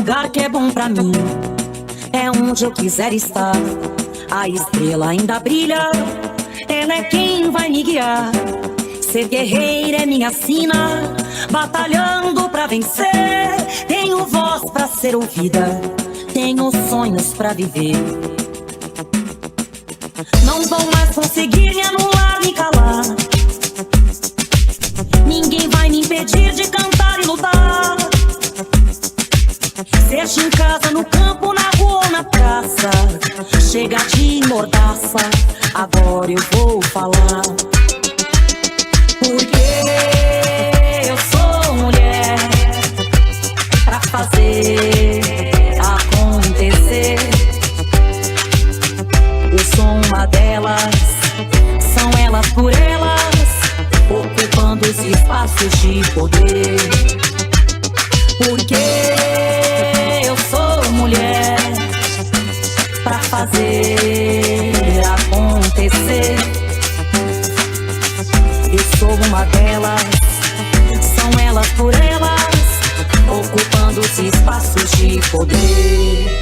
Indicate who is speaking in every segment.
Speaker 1: lugar que é bom pra mim, é onde eu quiser estar. A estrela ainda brilha, ela é quem vai me guiar. Ser guerreira é minha sina, batalhando pra vencer. Tenho voz pra ser ouvida, tenho sonhos pra viver. Não vão mais conseguir me anular, me calar. Ninguém vai me impedir de cantar e lutar. Seja em casa, no campo, na rua ou na praça, chega de mordaça, agora eu vou falar. Porque eu sou mulher pra fazer acontecer. Eu sou uma delas, são elas por elas, ocupando os espaços de poder. Porque eu sou mulher pra fazer acontecer. Eu sou uma delas, são elas por elas, ocupando os espaços de poder.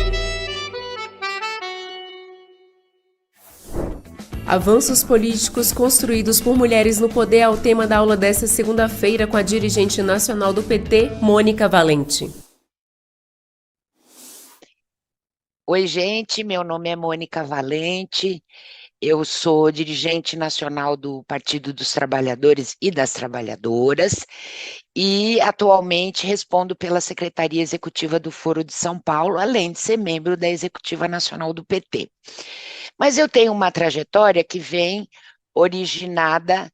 Speaker 2: Avanços políticos construídos por mulheres no poder é o tema da aula desta segunda-feira com a dirigente nacional do PT, Mônica Valente.
Speaker 3: Oi, gente, meu nome é Mônica Valente, eu sou dirigente nacional do Partido dos Trabalhadores e das Trabalhadoras e atualmente respondo pela Secretaria Executiva do Foro de São Paulo, além de ser membro da Executiva Nacional do PT. Mas eu tenho uma trajetória que vem originada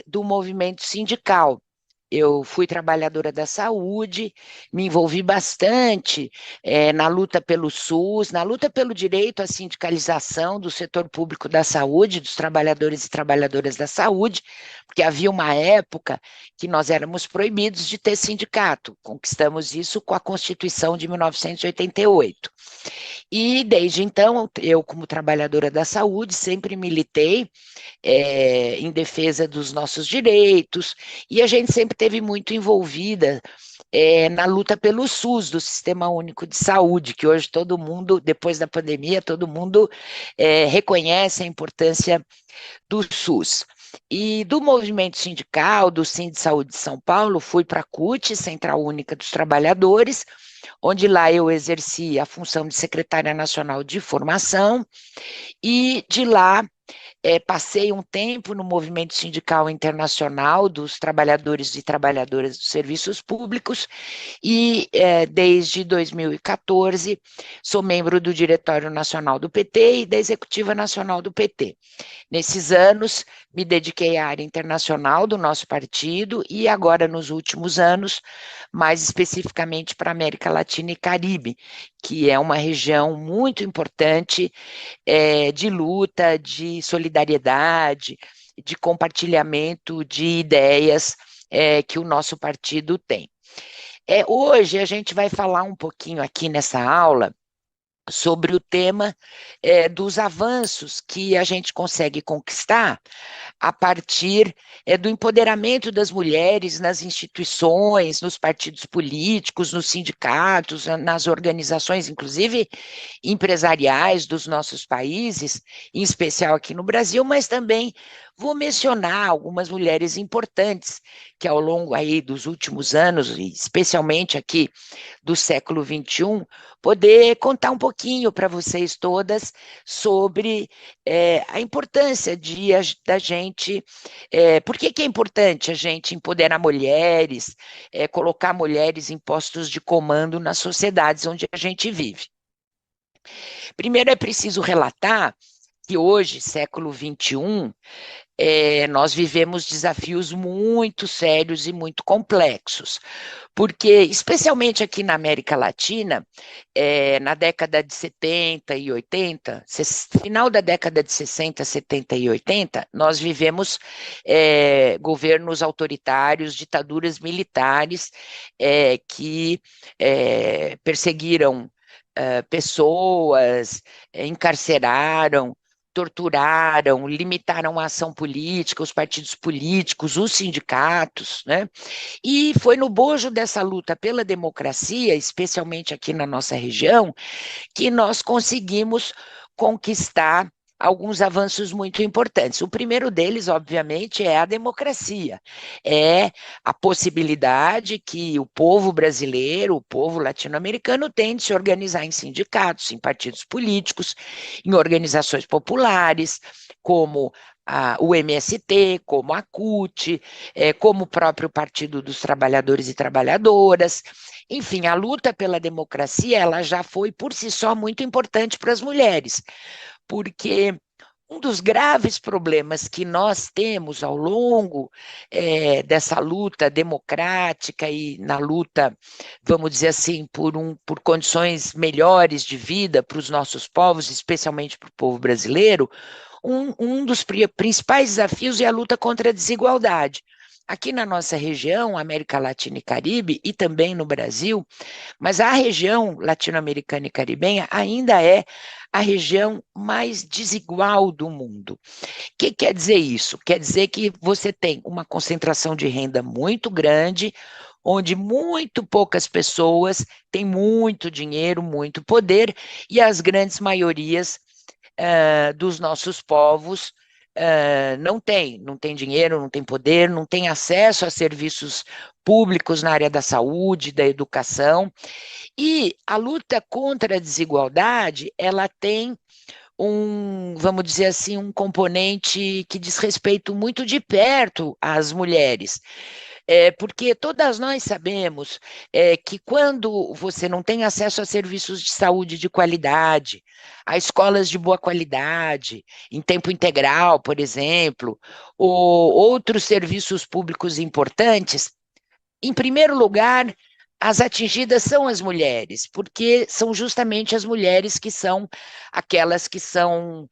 Speaker 3: do movimento sindical. Eu fui trabalhadora da saúde, me envolvi bastante na luta pelo SUS, na luta pelo direito à sindicalização do setor público da saúde, dos trabalhadores e trabalhadoras da saúde, porque havia uma época que nós éramos proibidos de ter sindicato. Conquistamos isso com a Constituição de 1988. E desde então, eu como trabalhadora da saúde, sempre militei em defesa dos nossos direitos, e a gente sempre esteve muito envolvida na luta pelo SUS, do Sistema Único de Saúde, que hoje todo mundo, depois da pandemia, todo mundo reconhece a importância do SUS. E do movimento sindical, do Sindsaúde de São Paulo, fui para a CUT, Central Única dos Trabalhadores, onde lá eu exerci a função de secretária nacional de formação, e de lá passei um tempo no movimento sindical internacional dos trabalhadores e trabalhadoras dos serviços públicos e desde 2014 sou membro do Diretório Nacional do PT e da Executiva Nacional do PT. Nesses anos me dediquei à área internacional do nosso partido e agora nos últimos anos, mais especificamente para a América Latina e Caribe, que é uma região muito importante de luta, de solidariedade, de compartilhamento de ideias que o nosso partido tem. Hoje a gente vai falar um pouquinho aqui nessa aula sobre o tema dos avanços que a gente consegue conquistar a partir do empoderamento das mulheres nas instituições, nos partidos políticos, nos sindicatos, nas organizações, inclusive empresariais dos nossos países, em especial aqui no Brasil, mas também vou mencionar algumas mulheres importantes que ao longo aí dos últimos anos, especialmente aqui do século XXI, poder contar um pouquinho para vocês todas sobre a importância da gente, por que é importante a gente empoderar mulheres, colocar mulheres em postos de comando nas sociedades onde a gente vive. Primeiro é preciso relatar que hoje, século XXI, nós vivemos desafios muito sérios e muito complexos, porque, especialmente aqui na América Latina, na década de 70 e 80, final da década de 60, 70 e 80, nós vivemos governos autoritários, ditaduras militares que pessoas, encarceraram, torturaram, limitaram a ação política, os partidos políticos, os sindicatos, né? E foi no bojo dessa luta pela democracia, especialmente aqui na nossa região, que nós conseguimos conquistar alguns avanços muito importantes. O primeiro deles, obviamente, é a democracia, é a possibilidade que o povo brasileiro, o povo latino-americano tem de se organizar em sindicatos, em partidos políticos, em organizações populares, como o MST, como a CUT, como o próprio Partido dos Trabalhadores e Trabalhadoras. Enfim, a luta pela democracia, ela já foi por si só muito importante para as mulheres, porque um dos graves problemas que nós temos ao longo dessa luta democrática e na luta, vamos dizer assim, por condições melhores de vida para os nossos povos, especialmente para o povo brasileiro, um dos principais desafios é a luta contra a desigualdade. Aqui na nossa região, América Latina e Caribe, e também no Brasil, mas a região latino-americana e caribenha ainda é a região mais desigual do mundo. O que quer dizer isso? Quer dizer que você tem uma concentração de renda muito grande, onde muito poucas pessoas têm muito dinheiro, muito poder, e as grandes maiorias dos nossos povos não tem dinheiro, não tem poder, não tem acesso a serviços públicos na área da saúde, da educação, e a luta contra a desigualdade, ela tem vamos dizer assim, um componente que diz respeito muito de perto às mulheres. Porque todas nós sabemos que quando você não tem acesso a serviços de saúde de qualidade, a escolas de boa qualidade, em tempo integral, por exemplo, ou outros serviços públicos importantes, em primeiro lugar, as atingidas são as mulheres, porque são justamente as mulheres que são aquelas que são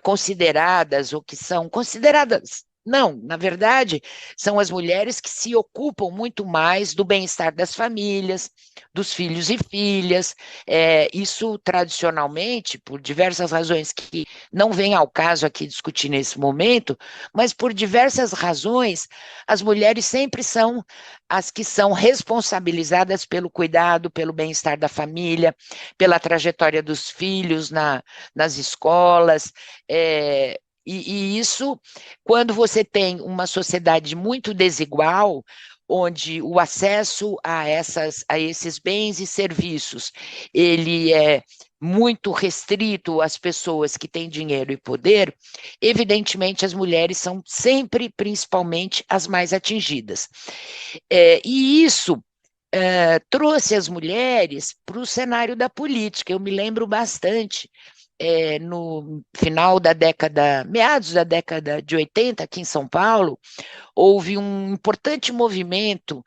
Speaker 3: consideradas, ou que são consideradas. Não, na verdade, são as mulheres que se ocupam muito mais do bem-estar das famílias, dos filhos e filhas. Isso, tradicionalmente, por diversas razões que não vem ao caso aqui discutir nesse momento, mas por diversas razões, as mulheres sempre são as que são responsabilizadas pelo cuidado, pelo bem-estar da família, pela trajetória dos filhos nas escolas, e isso, quando você tem uma sociedade muito desigual, onde o acesso a esses bens e serviços, ele é muito restrito às pessoas que têm dinheiro e poder, evidentemente as mulheres são sempre, principalmente, as mais atingidas. E isso trouxe as mulheres para o cenário da política. Eu me lembro bastante, no final da meados da década de 80, aqui em São Paulo, houve um importante movimento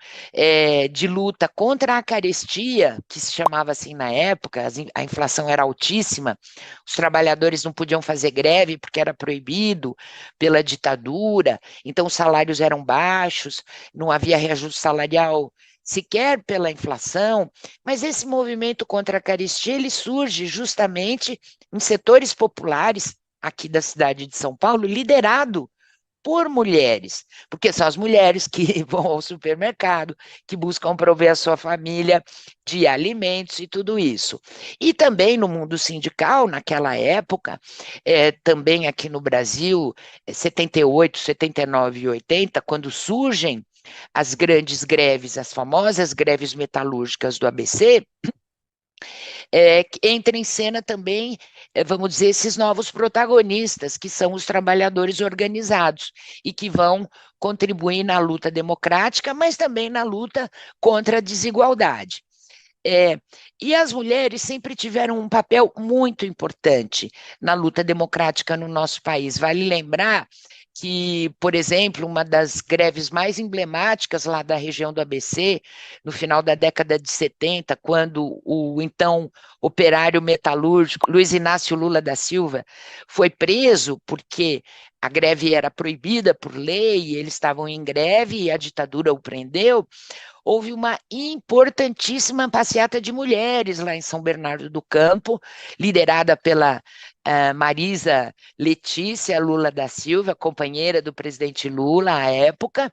Speaker 3: de luta contra a carestia, que se chamava assim na época, a inflação era altíssima, os trabalhadores não podiam fazer greve porque era proibido pela ditadura, então os salários eram baixos, não havia reajuste salarial sequer pela inflação, mas esse movimento contra a carestia, ele surge justamente em setores populares aqui da cidade de São Paulo, liderado por mulheres, porque são as mulheres que vão ao supermercado, que buscam prover a sua família de alimentos e tudo isso. E também no mundo sindical, naquela época, também aqui no Brasil, 78, 79 e 80, quando surgem as grandes greves, as famosas greves metalúrgicas do ABC, entra em cena também, vamos dizer, esses novos protagonistas, que são os trabalhadores organizados, e que vão contribuir na luta democrática, mas também na luta contra a desigualdade. E as mulheres sempre tiveram um papel muito importante na luta democrática no nosso país. Vale lembrar que, por exemplo, uma das greves mais emblemáticas lá da região do ABC, no final da década de 70, quando o então operário metalúrgico Luiz Inácio Lula da Silva foi preso porque a greve era proibida por lei, eles estavam em greve e a ditadura o prendeu, houve uma importantíssima passeata de mulheres lá em São Bernardo do Campo, liderada pela Marisa Letícia Lula da Silva, companheira do presidente Lula à época,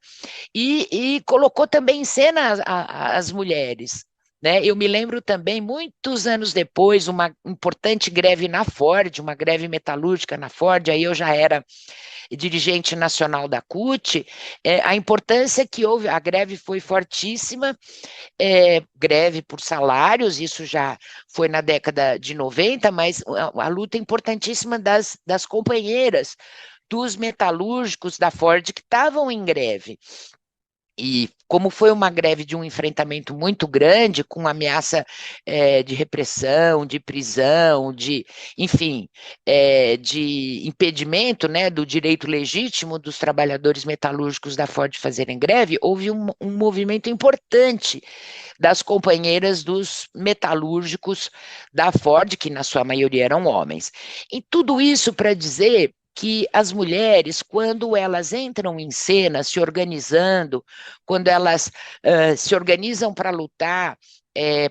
Speaker 3: e colocou também em cena as mulheres. Né? Eu me lembro também, muitos anos depois, uma importante greve na Ford, uma greve metalúrgica na Ford, aí eu já era dirigente nacional da CUT, a importância que houve, a greve foi fortíssima, greve por salários, isso já foi na década de 90, mas a luta importantíssima das companheiras, dos metalúrgicos da Ford que estavam em greve. E como foi uma greve de um enfrentamento muito grande, com ameaça de repressão, de prisão, enfim, de impedimento, né, do direito legítimo dos trabalhadores metalúrgicos da Ford fazerem greve, houve um movimento importante das companheiras dos metalúrgicos da Ford, que na sua maioria eram homens. E tudo isso para dizer que as mulheres, quando elas entram em cena, se organizando, quando elas se organizam para lutar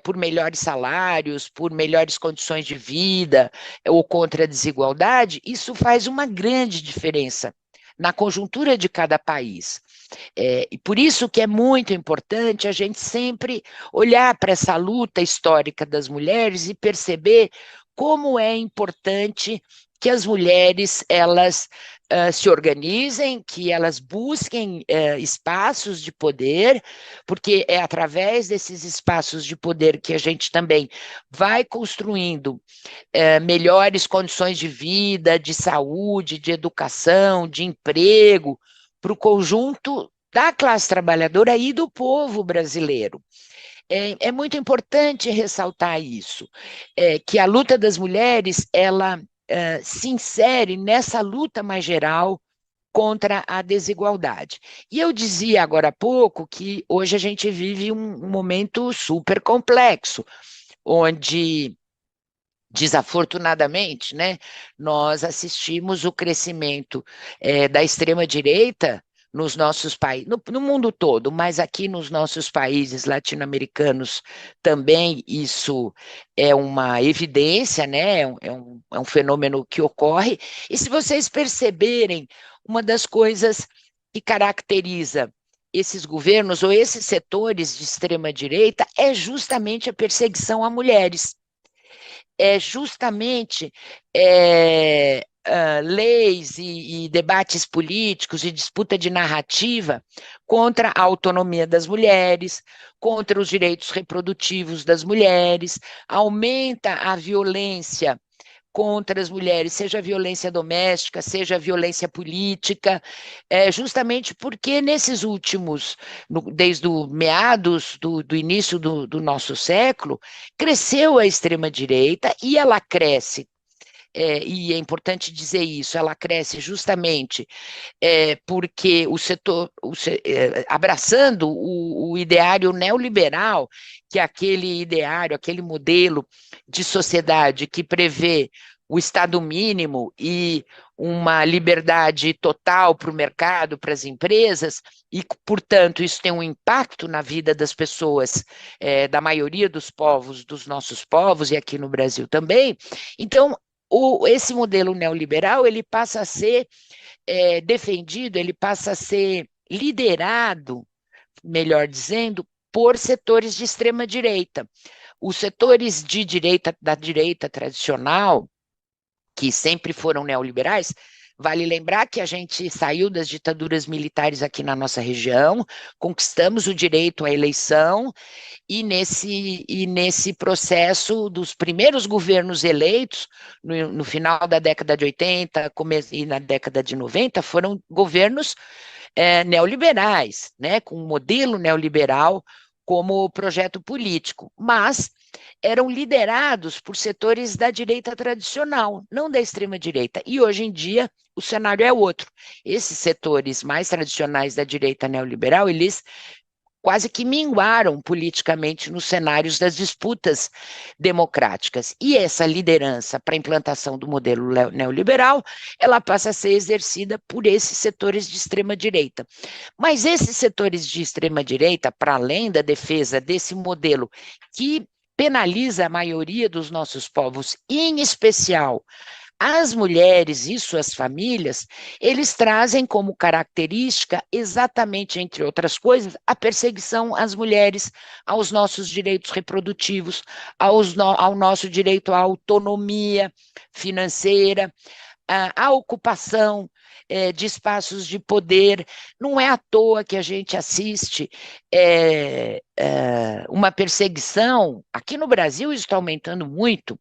Speaker 3: por melhores salários, por melhores condições de vida ou contra a desigualdade, isso faz uma grande diferença na conjuntura de cada país. E por isso que é muito importante a gente sempre olhar para essa luta histórica das mulheres e perceber como é importante que as mulheres elas se organizem, que elas busquem espaços de poder, porque é através desses espaços de poder que a gente também vai construindo melhores condições de vida, de saúde, de educação, de emprego, para o conjunto da classe trabalhadora e do povo brasileiro. É muito importante ressaltar isso, que a luta das mulheres, ela se insere nessa luta mais geral contra a desigualdade. E eu dizia agora há pouco que hoje a gente vive um momento super complexo, onde, desafortunadamente, né, nós assistimos o crescimento da extrema-direita nos nossos países, no mundo todo, mas aqui nos nossos países latino-americanos também isso é uma evidência, né? É um fenômeno que ocorre. E se vocês perceberem, uma das coisas que caracteriza esses governos ou esses setores de extrema-direita é justamente a perseguição a mulheres. É justamente leis e debates políticos e disputa de narrativa contra a autonomia das mulheres, contra os direitos reprodutivos das mulheres, aumenta a violência contra as mulheres, seja a violência doméstica, seja a violência política, justamente porque nesses últimos, desde o meados do início do nosso século, cresceu a extrema-direita e ela cresce. E é importante dizer isso, ela cresce justamente porque o setor, abraçando o ideário neoliberal, que é aquele ideário, aquele modelo de sociedade que prevê o Estado mínimo e uma liberdade total para o mercado, para as empresas, e, portanto, isso tem um impacto na vida das pessoas, da maioria dos povos, dos nossos povos, e aqui no Brasil também. Então, esse modelo neoliberal, ele passa a ser defendido, ele passa a ser liderado, melhor dizendo, por setores de extrema-direita. Os setores da direita tradicional, que sempre foram neoliberais, vale lembrar que a gente saiu das ditaduras militares aqui na nossa região, conquistamos o direito à eleição, e nesse processo dos primeiros governos eleitos, no final da década de 80 e na década de 90, foram governos neoliberais, né, com um modelo neoliberal como projeto político, mas eram liderados por setores da direita tradicional, não da extrema-direita. E hoje em dia o cenário é outro. Esses setores mais tradicionais da direita neoliberal, eles quase que minguaram politicamente nos cenários das disputas democráticas. E essa liderança para a implantação do modelo neoliberal, ela passa a ser exercida por esses setores de extrema-direita. Mas esses setores de extrema-direita, para além da defesa desse modelo que penaliza a maioria dos nossos povos, em especial as mulheres e suas famílias, eles trazem como característica, exatamente, entre outras coisas, a perseguição às mulheres, aos nossos direitos reprodutivos, ao nosso direito à autonomia financeira, à ocupação de espaços de poder. Não é à toa que a gente assiste uma perseguição, aqui no Brasil isso está aumentando muito,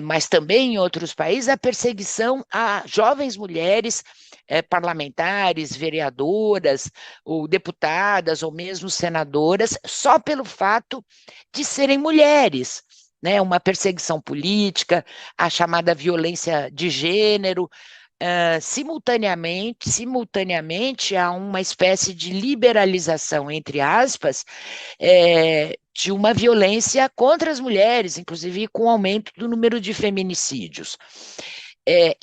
Speaker 3: mas também em outros países, a perseguição a jovens mulheres parlamentares, vereadoras, ou deputadas, ou mesmo senadoras, só pelo fato de serem mulheres, né? Uma perseguição política, a chamada violência de gênero. Simultaneamente há uma espécie de liberalização, entre aspas, de uma violência contra as mulheres, inclusive com o aumento do número de feminicídios.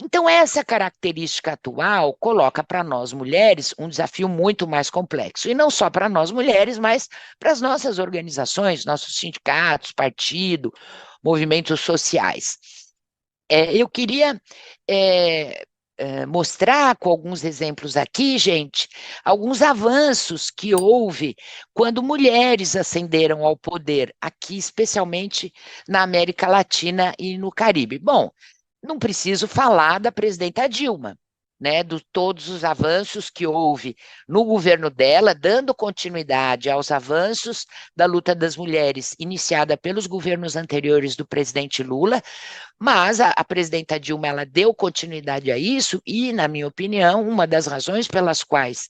Speaker 3: Então, essa característica atual coloca para nós mulheres um desafio muito mais complexo, e não só para nós mulheres, mas para as nossas organizações, nossos sindicatos, partido, movimentos sociais. Eu queria mostrar com alguns exemplos aqui, gente, alguns avanços que houve quando mulheres ascenderam ao poder, aqui especialmente na América Latina e no Caribe. Bom, não preciso falar da presidenta Dilma, né, de todos os avanços que houve no governo dela, dando continuidade aos avanços da luta das mulheres, iniciada pelos governos anteriores do presidente Lula, mas a presidenta Dilma, ela deu continuidade a isso, e, na minha opinião, uma das razões pelas quais,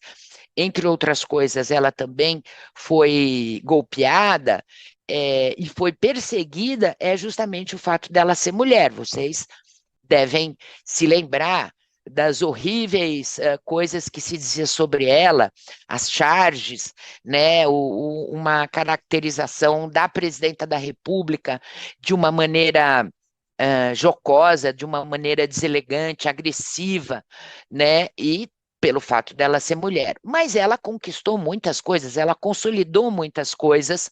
Speaker 3: entre outras coisas, ela também foi golpeada e foi perseguida, é justamente o fato dela ser mulher. Vocês devem se lembrar das horríveis coisas que se dizia sobre ela, as charges, né, uma caracterização da presidenta da República de uma maneira jocosa, de uma maneira deselegante, agressiva, né, e pelo fato dela ser mulher. Mas ela conquistou muitas coisas, ela consolidou muitas coisas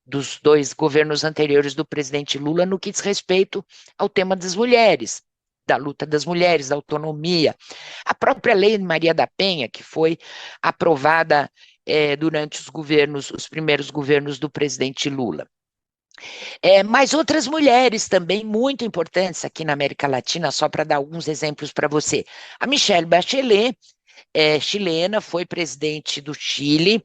Speaker 3: dos dois governos anteriores do presidente Lula no que diz respeito ao tema das mulheres, da luta das mulheres, da autonomia. A própria Lei Maria da Penha, que foi aprovada durante os primeiros governos do presidente Lula. Mas outras mulheres também muito importantes aqui na América Latina, só para dar alguns exemplos para você. A Michelle Bachelet, chilena, foi presidente do Chile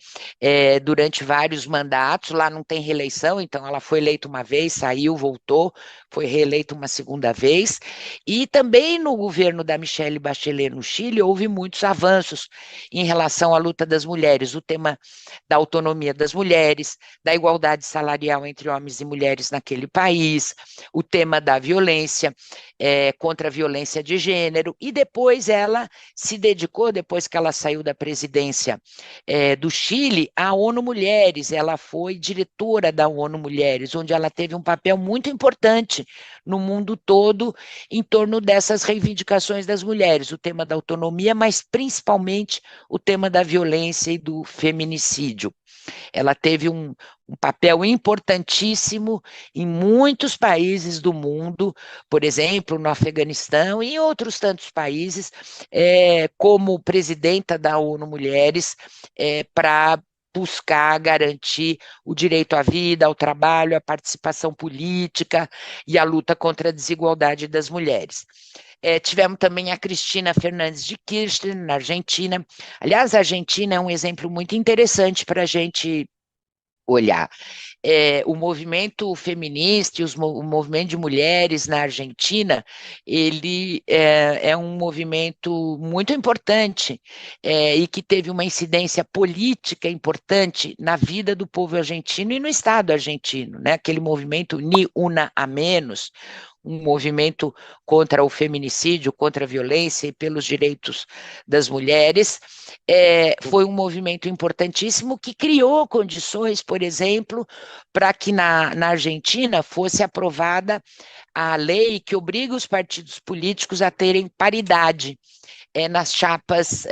Speaker 3: durante vários mandatos. Lá não tem reeleição, então ela foi eleita uma vez, saiu, voltou, foi reeleita uma segunda vez. E também no governo da Michelle Bachelet no Chile houve muitos avanços em relação à luta das mulheres, o tema da autonomia das mulheres, da igualdade salarial entre homens e mulheres naquele país, o tema da violência contra a violência de gênero, e depois ela se dedicou, depois que ela saiu da presidência do Chile, à ONU Mulheres. Ela foi diretora da ONU Mulheres, onde ela teve um papel muito importante no mundo todo em torno dessas reivindicações das mulheres, o tema da autonomia, mas principalmente o tema da violência e do feminicídio. Ela teve um papel importantíssimo em muitos países do mundo, por exemplo, no Afeganistão e em outros tantos países, como presidenta da ONU Mulheres, para buscar garantir o direito à vida, ao trabalho, à participação política e à luta contra a desigualdade das mulheres. Tivemos também a Cristina Fernandes de Kirchner, na Argentina. Aliás, a Argentina é um exemplo muito interessante para a gente olhar. o movimento feminista e o movimento de mulheres na Argentina, ele é um movimento muito importante e que teve uma incidência política importante na vida do povo argentino e no Estado argentino, né? Aquele movimento Ni Una a Menos, um movimento contra o feminicídio, contra a violência e pelos direitos das mulheres, foi um movimento importantíssimo que criou condições, por exemplo, para que na Argentina fosse aprovada a lei que obriga os partidos políticos a terem paridade nas chapas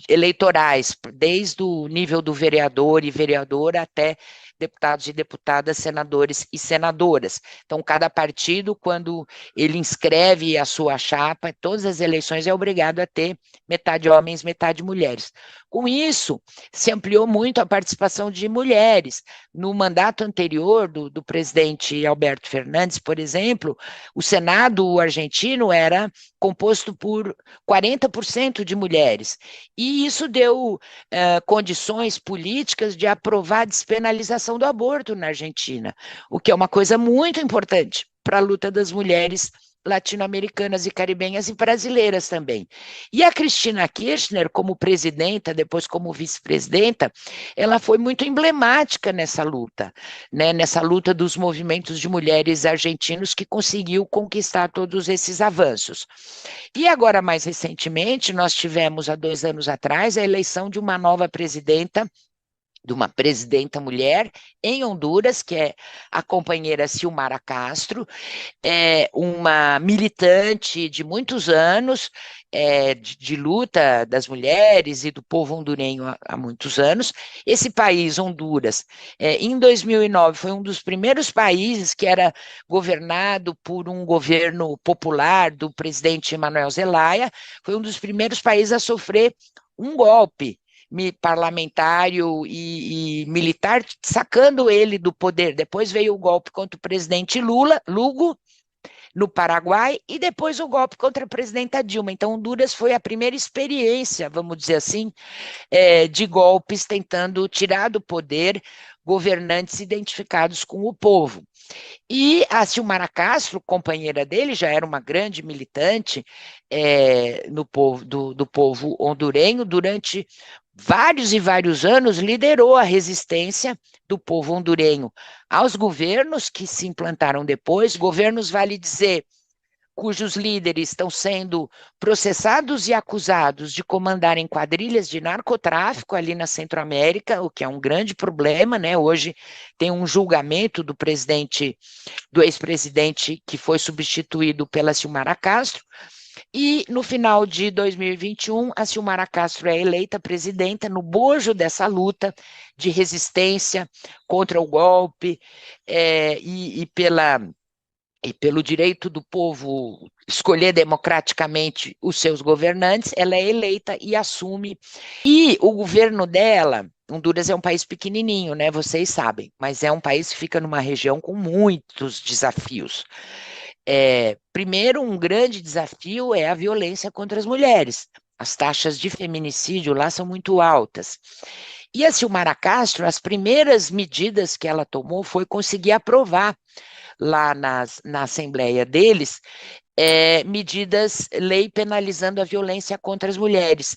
Speaker 3: eleitorais, desde o nível do vereador e vereadora até deputados e deputadas, senadores e senadoras. Então, cada partido, quando ele inscreve a sua chapa, todas as eleições é obrigado a ter metade homens, metade mulheres. Com isso, se ampliou muito a participação de mulheres. No mandato anterior do presidente Alberto Fernandes, por exemplo, o Senado argentino era composto por 40% de mulheres. E isso deu condições políticas de aprovar a despenalização do aborto na Argentina, o que é uma coisa muito importante para a luta das mulheres latino-americanas e caribenhas e brasileiras também. E a Cristina Kirchner, como presidenta, depois como vice-presidenta, ela foi muito emblemática nessa luta, né, nessa luta dos movimentos de mulheres argentinos que conseguiu conquistar todos esses avanços. E agora, mais recentemente, nós tivemos, há 2 anos atrás, a eleição de uma nova presidenta, de uma presidenta mulher em Honduras, que é a companheira Xiomara Castro, uma militante de muitos anos, de luta das mulheres e do povo hondurenho há muitos anos. Esse país, Honduras, em 2009, foi um dos primeiros países que era governado por um governo popular do presidente Manuel Zelaya, foi um dos primeiros países a sofrer um golpe parlamentário e militar, sacando ele do poder. Depois veio o golpe contra o presidente Lugo, no Paraguai, e depois o golpe contra a presidenta Dilma. Então, Honduras foi a primeira experiência, vamos dizer assim, de golpes tentando tirar do poder governantes identificados com o povo. E a Xiomara Castro, companheira dele, já era uma grande militante do povo hondurenho, durante vários e vários anos liderou a resistência do povo hondurenho aos governos que se implantaram depois, governos, vale dizer, cujos líderes estão sendo processados e acusados de comandarem quadrilhas de narcotráfico ali na Centro-América, o que é um grande problema, né? Hoje tem um julgamento do ex-presidente que foi substituído pela Xiomara Castro, e no final de 2021, a Xiomara Castro é eleita presidenta no bojo dessa luta de resistência contra o golpe e pelo direito do povo escolher democraticamente os seus governantes. Ela é eleita e assume. E o governo dela, Honduras é um país pequenininho, né? Vocês sabem, mas é um país que fica numa região com muitos desafios. Primeiro, um grande desafio é a violência contra as mulheres. As taxas de feminicídio lá são muito altas. E a Xiomara Castro, as primeiras medidas que ela tomou foi conseguir aprovar lá na Assembleia deles, lei penalizando a violência contra as mulheres.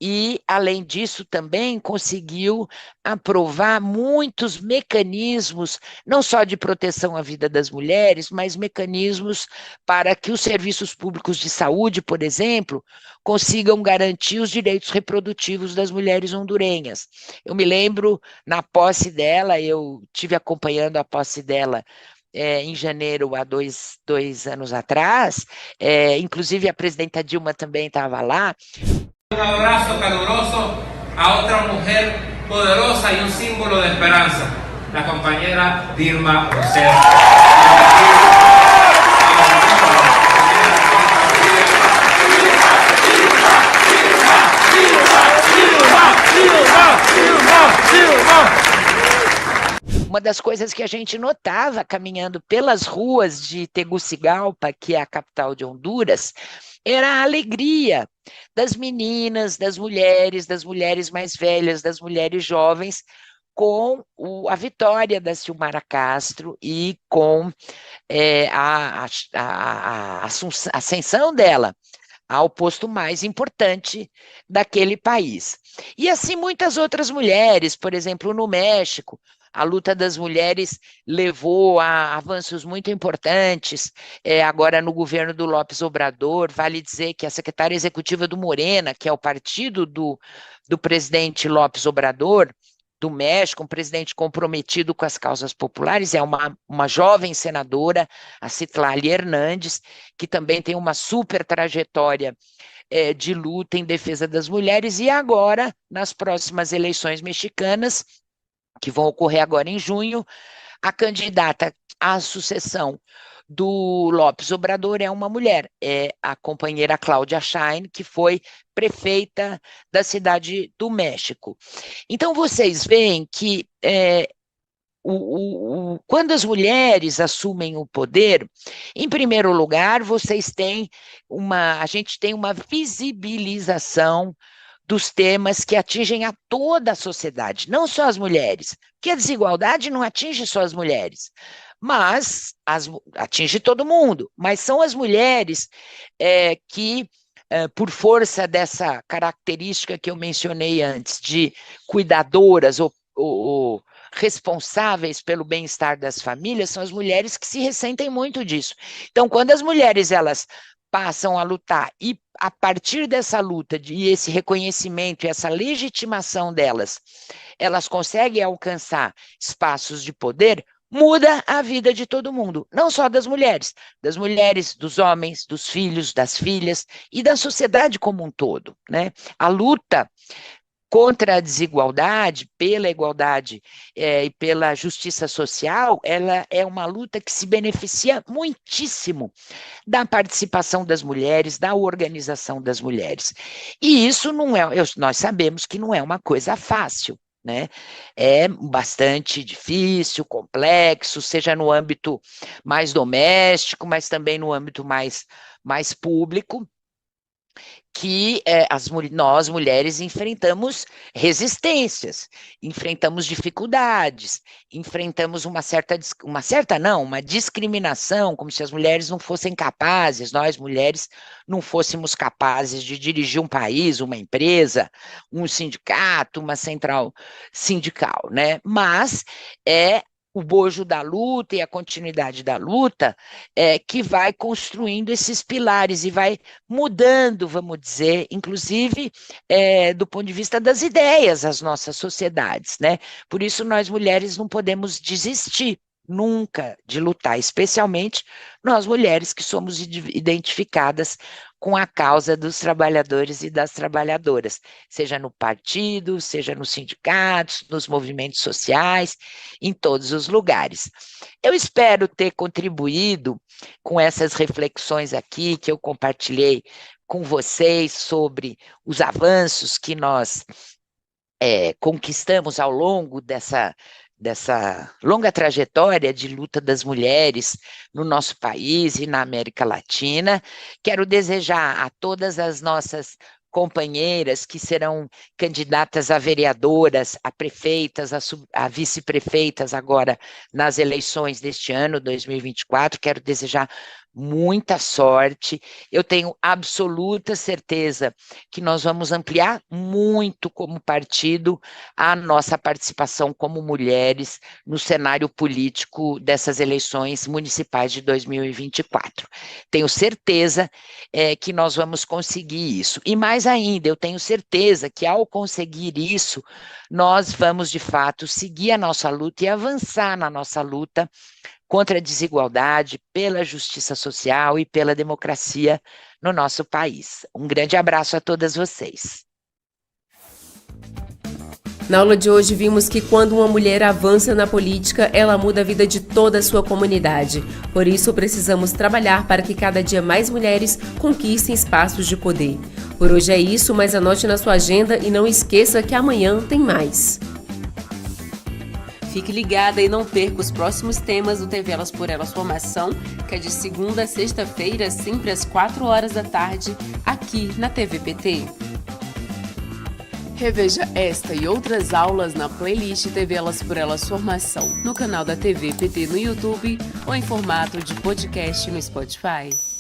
Speaker 3: E, além disso, também conseguiu aprovar muitos mecanismos, não só de proteção à vida das mulheres, mas mecanismos para que os serviços públicos de saúde, por exemplo, consigam garantir os direitos reprodutivos das mulheres hondurenhas. Eu me lembro, na posse dela, eu estive acompanhando a posse dela em janeiro, há dois anos atrás, inclusive a presidenta Dilma também estava lá.
Speaker 4: Un abrazo caluroso a otra mujer poderosa y un símbolo de esperanza, la compañera Dilma Rousseff.
Speaker 3: Uma das coisas que a gente notava caminhando pelas ruas de Tegucigalpa, que é a capital de Honduras, era a alegria das meninas, das mulheres mais velhas, das mulheres jovens, com a vitória da Silmara Castro e com a ascensão dela ao posto mais importante daquele país. E assim muitas outras mulheres, por exemplo, no México, a luta das mulheres levou a avanços muito importantes. Agora, no governo do López Obrador, vale dizer que a secretária executiva do Morena, que é o partido do presidente López Obrador, do México, um presidente comprometido com as causas populares, é uma jovem senadora, a Citlali Hernandes, que também tem uma super trajetória de luta em defesa das mulheres, e agora, nas próximas eleições mexicanas, que vão ocorrer agora em junho, a candidata à sucessão do López Obrador é uma mulher, é a companheira Cláudia Sheinbaum, que foi prefeita da Cidade do México. Então, vocês veem que quando as mulheres assumem o poder, em primeiro lugar, a gente tem uma visibilização dos temas que atingem a toda a sociedade, não só as mulheres, porque a desigualdade não atinge só as mulheres, mas atinge todo mundo, mas são as mulheres que, por força dessa característica que eu mencionei antes, de cuidadoras ou responsáveis pelo bem-estar das famílias, são as mulheres que se ressentem muito disso. Então, quando as mulheres elas passam a lutar e a partir dessa luta e esse reconhecimento e essa legitimação delas, elas conseguem alcançar espaços de poder, muda a vida de todo mundo, não só das mulheres, dos homens, dos filhos, das filhas e da sociedade como um todo, né? A luta contra a desigualdade, pela igualdade e pela justiça social, ela é uma luta que se beneficia muitíssimo da participação das mulheres, da organização das mulheres. E isso nós sabemos que não é uma coisa fácil, né? É bastante difícil, complexo, seja no âmbito mais doméstico, mas também no âmbito mais público, que nós, mulheres, enfrentamos resistências, enfrentamos dificuldades, enfrentamos uma discriminação, como se as mulheres não fossem capazes, nós, mulheres, não fôssemos capazes de dirigir um país, uma empresa, um sindicato, uma central sindical, né? Mas o bojo da luta e a continuidade da luta que vai construindo esses pilares e vai mudando, vamos dizer, inclusive do ponto de vista das ideias, as nossas sociedades, né? Por isso nós mulheres não podemos desistir nunca de lutar, especialmente nós mulheres que somos identificadas com a causa dos trabalhadores e das trabalhadoras, seja no partido, seja nos sindicatos, nos movimentos sociais, em todos os lugares. Eu espero ter contribuído com essas reflexões aqui que eu compartilhei com vocês sobre os avanços que nós conquistamos ao longo dessa longa trajetória de luta das mulheres no nosso país e na América Latina. Quero desejar a todas as nossas companheiras que serão candidatas a vereadoras, a prefeitas, a vice-prefeitas agora nas eleições deste ano, 2024, quero desejar muita sorte. Eu tenho absoluta certeza que nós vamos ampliar muito como partido a nossa participação como mulheres no cenário político dessas eleições municipais de 2024. Tenho certeza que nós vamos conseguir isso. E mais ainda, eu tenho certeza que ao conseguir isso, nós vamos de fato seguir a nossa luta e avançar na nossa luta contra a desigualdade, pela justiça social e pela democracia no nosso país. Um grande abraço a todas vocês.
Speaker 2: Na aula de hoje vimos que quando uma mulher avança na política, ela muda a vida de toda a sua comunidade. Por isso, precisamos trabalhar para que cada dia mais mulheres conquistem espaços de poder. Por hoje é isso, mas anote na sua agenda e não esqueça que amanhã tem mais. Fique ligada e não perca os próximos temas do TV Elas por Elas Formação, que é de segunda a sexta-feira, sempre às 4 horas da tarde, aqui na TV PT.
Speaker 5: Reveja esta e outras aulas na playlist TV Elas por Elas Formação, no canal da TV PT no YouTube ou em formato de podcast no Spotify.